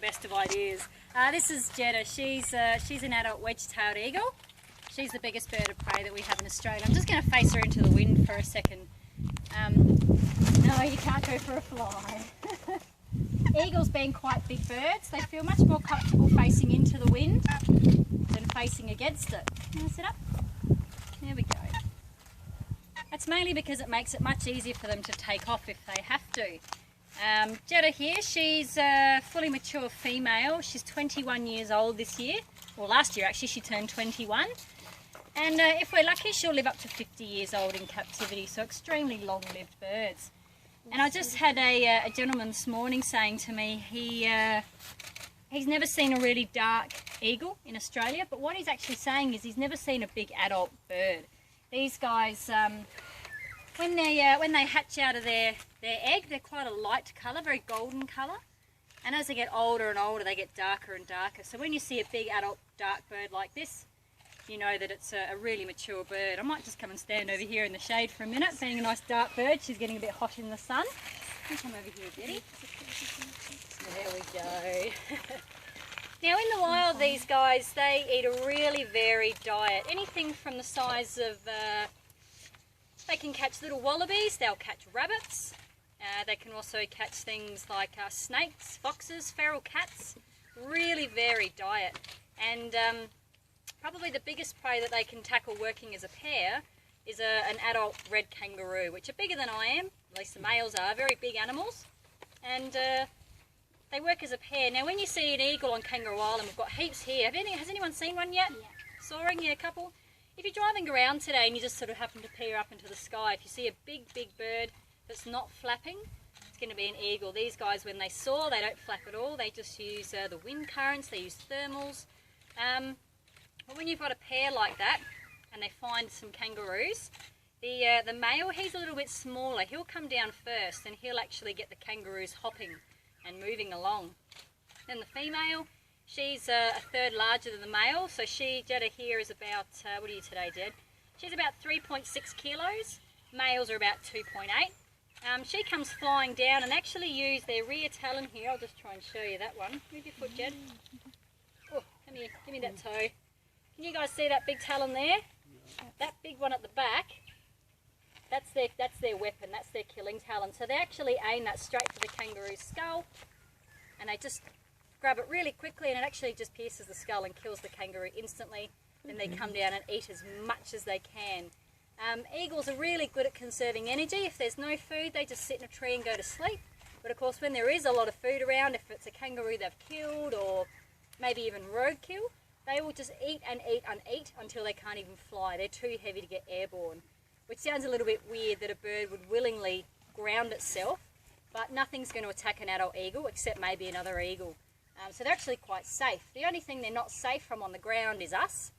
best of ideas. This is Jetta. She's an adult wedge-tailed eagle. She's the biggest bird of prey that we have in Australia. I'm just going to face her into the wind for a second. No, you can't go for a fly. Eagles being quite big birds, they feel much more comfortable facing into the wind than facing against it. Can I sit up? There we go. That's mainly because it makes it much easier for them to take off if they have to. Jetta here, she's a fully mature female. She's 21 years old this year. Well, last year actually she turned 21. And if we're lucky, she'll live up to 50 years old in captivity, so extremely long-lived birds. And I just had a gentleman this morning saying to me he's never seen a really dark eagle in Australia, but what he's actually saying is he's never seen a big adult bird. These guys, when they hatch out of their egg, they're quite a light colour, very golden colour. And as they get older and older, they get darker and darker. So when you see a big adult dark bird like this, you know that it's a really mature bird. I might just come and stand over here in the shade for a minute, being a nice dark bird. She's getting a bit hot in the sun. You come over here, Betty. There we go. Now in the wild, these guys, they eat a really varied diet. Anything from the size of, they can catch little wallabies, they'll catch rabbits. They can also catch things like snakes, foxes, feral cats. Really varied diet. And probably the biggest prey that they can tackle working as a pair is an adult red kangaroo, which are bigger than I am, at least the males are, very big animals. And they work as a pair. Now when you see an eagle on Kangaroo Island, we've got heaps here. Has anyone seen one yet? Yeah. Soaring, yeah, a couple. If you're driving around today and you just sort of happen to peer up into the sky, if you see a big bird that's not flapping, it's going to be an eagle. These guys, when they soar, they don't flap at all. They just use the wind currents, they use thermals. But when you've got a pair like that and they find some kangaroos, the male, he's a little bit smaller. He'll come down first and he'll actually get the kangaroos hopping and moving along. Then the female, she's a third larger than the male. So Jetta here is about, what are you today, Jed? She's about 3.6 kilos. Males are about 2.8. She comes flying down and actually use their rear talon here. I'll just try and show you that one. Move your foot, Jed. Oh, come here, give me that toe. Can you guys see that big talon there? That big one at the back, that's their weapon, that's their killing talon. So they actually aim that straight for the kangaroo's skull and they just grab it really quickly and it actually just pierces the skull and kills the kangaroo instantly. Then they come down and eat as much as they can. Eagles are really good at conserving energy. If there's no food, they just sit in a tree and go to sleep. But of course when there is a lot of food around, if it's a kangaroo they've killed or maybe even roadkill, they will just eat and eat and eat until they can't even fly. They're too heavy to get airborne, which sounds a little bit weird that a bird would willingly ground itself, but nothing's going to attack an adult eagle except maybe another eagle. So they're actually quite safe. The only thing they're not safe from on the ground is us.